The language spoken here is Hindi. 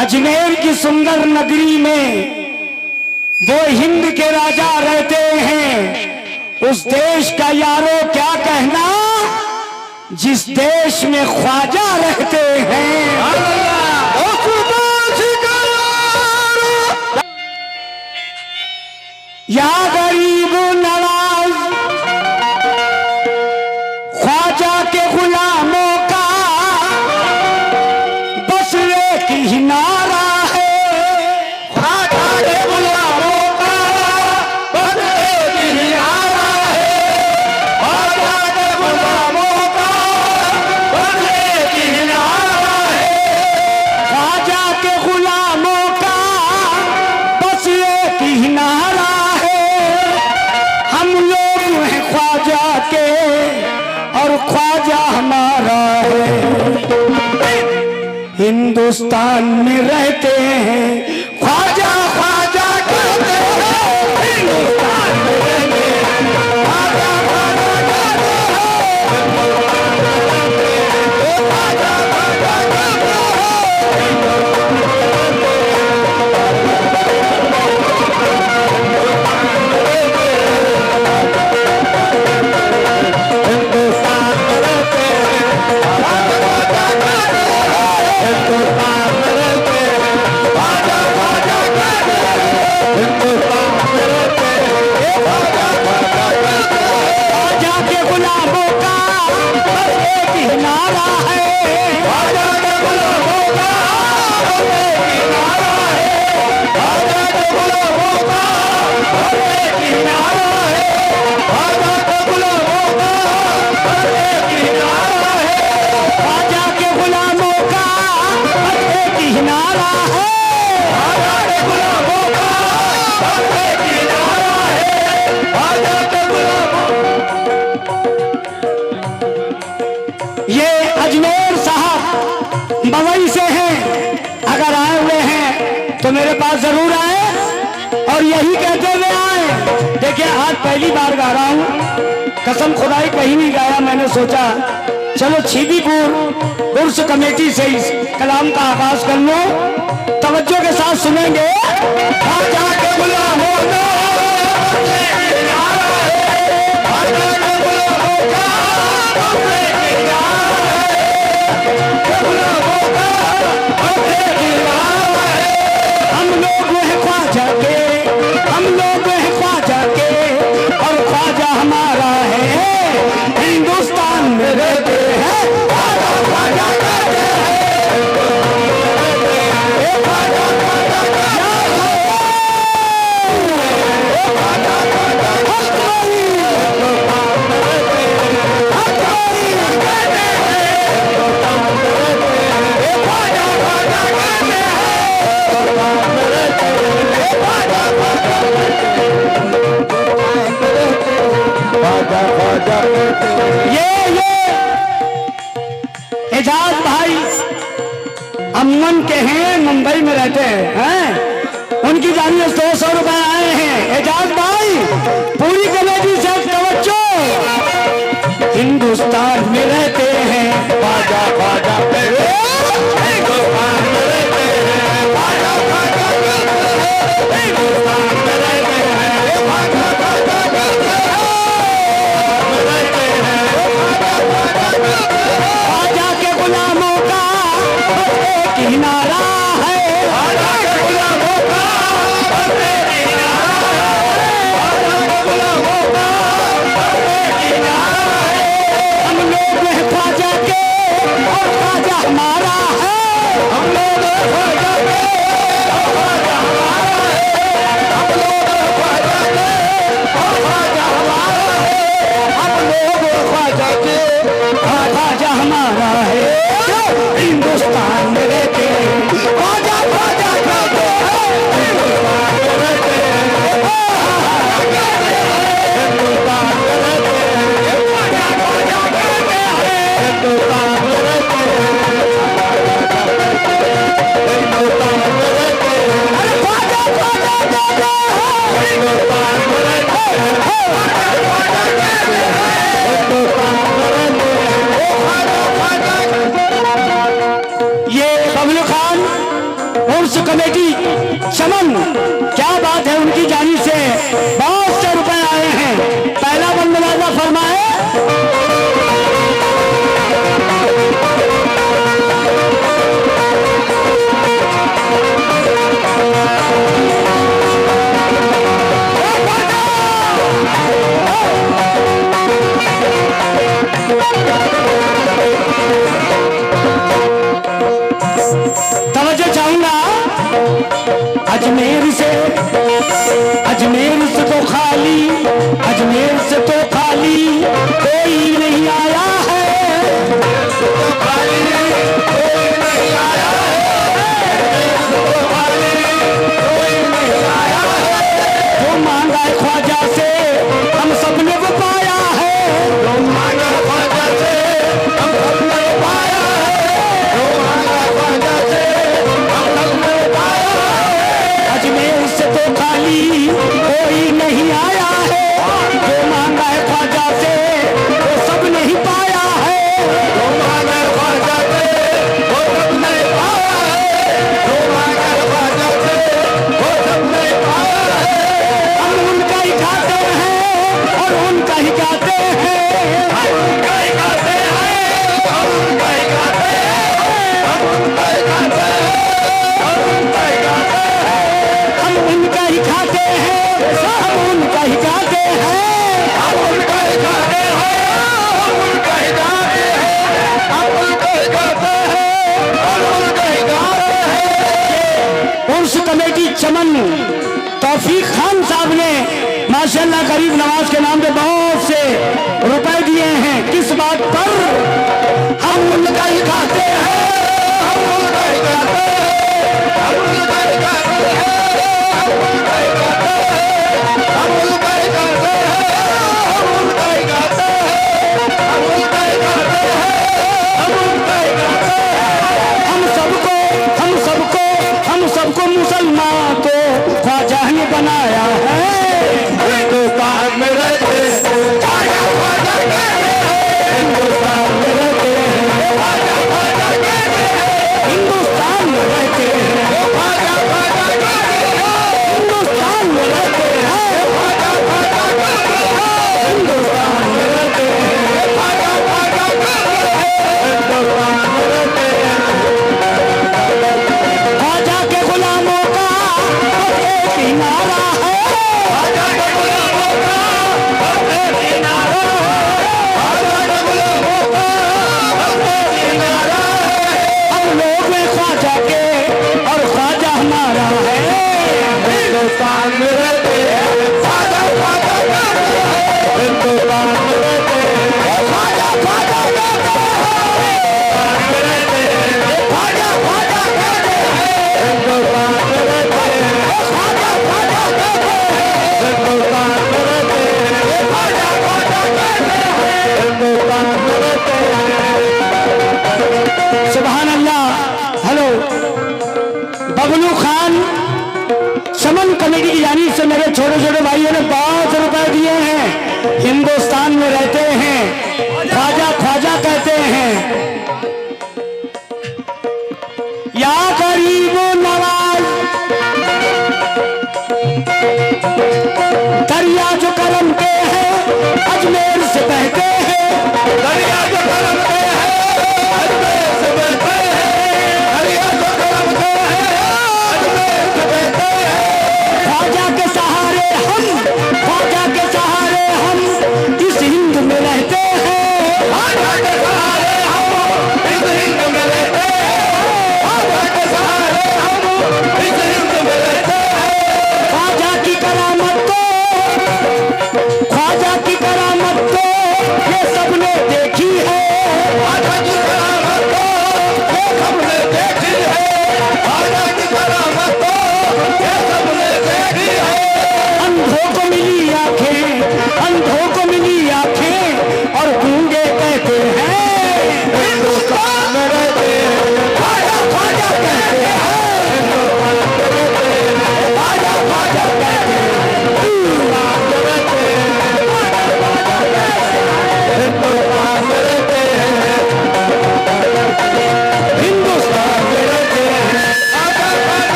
अजमेर की सुंदर नगरी में वो हिंद के राजा रहते हैं। उस देश का यारो क्या कहना, जिस देश में ख्वाजा रहते हैं। या गरीब नवाज ख्वाजा के गुलामों का बस एक ही नारा है। ख्वाजा के गुलामों का बस एक ही नारा है। ख्वाजा के गुलामों का बस एक ही नारा है। ख्वाजा के गुलामों का बस एक ही नारा है। हम लोग हैं ख्वाजा के और ख्वाजा हमारा है। हिंदुस्तान में रहते हैं ख्वाजा ख्वाजा कहते हैं। हिंदुस्तान में रहते हैं ख्वाजा ख्वाजा कहते हैं। ख्वाजा ख्वाजा कहते तो मेरे पास जरूर आए और यही कहते हुए आए। देखिए आज पहली बार गा रहा हूँ, कसम खुदाई कहीं नहीं गाया। मैंने सोचा चलो छीदीपुर उर्स कमेटी से इस कलाम का आगाज कर लो। तवज्जो के साथ सुनेंगे। हम लोग हैं ख्वाजा के और ख्वाजा हमारा है। हिंदुस्तान में रहते हैं ख्वाजा ख्वाजा कहते हैं। ख्वाजा ख्वाजा ये एजाज भाई अमन के हैं, मुंबई में रहते हैं। उनकी जानिए 200 रुपए आए हैं। एजाज भाई पूरी कमेटी से तवज्जो। हिंदुस्तान में रहते हैं ख्वाजा ख्वाजा हिंदुस्तान में रहते हैं ख्वाजा ख्वाजा हिंदुस्तान में रहते हैं ख्वाजा ख्वाजा ख्वाजा के गुलामों का एक ही नारा है। ख्वाजा के गुलामों का एक ही नारा है। मांगा है ख्वाजा से हम सबने वो पाया है, जो मांगा ख्वाजा से हम सबने पाया है, जो मांगा ख्वाजा से हम सबने पाया है। अजमेर से तो खाली कोई नहीं आया है, जो मांगा है ख्वाजा से वो सब नहीं पाया है, जो मांगा ख्वाजा से वो सबने पाया है, जो मांगा ख्वाजा से वो सबने पाया है। हम उनका ही गाते हैं और उनका ही गाते हैं, हम उनका ही गाते हैं, हम उनका ही गाते हैं, हम उनका ही गाते हैं, हम उनका ही गाते हैं, हम उनका ही खाते हैं, हम उनका ही गाते हैं। हम उनका ही गाते हैं, हम उनका ही गाते हैं, हम उनका ही गाते हैं, हम उनका ही गाते हैं। उर्स कमेटी चमन तौफीक खान साहब ने माशाल्लाह गरीब नवाज के नाम पे बहुत से रुपए दिए हैं। किस बात पर?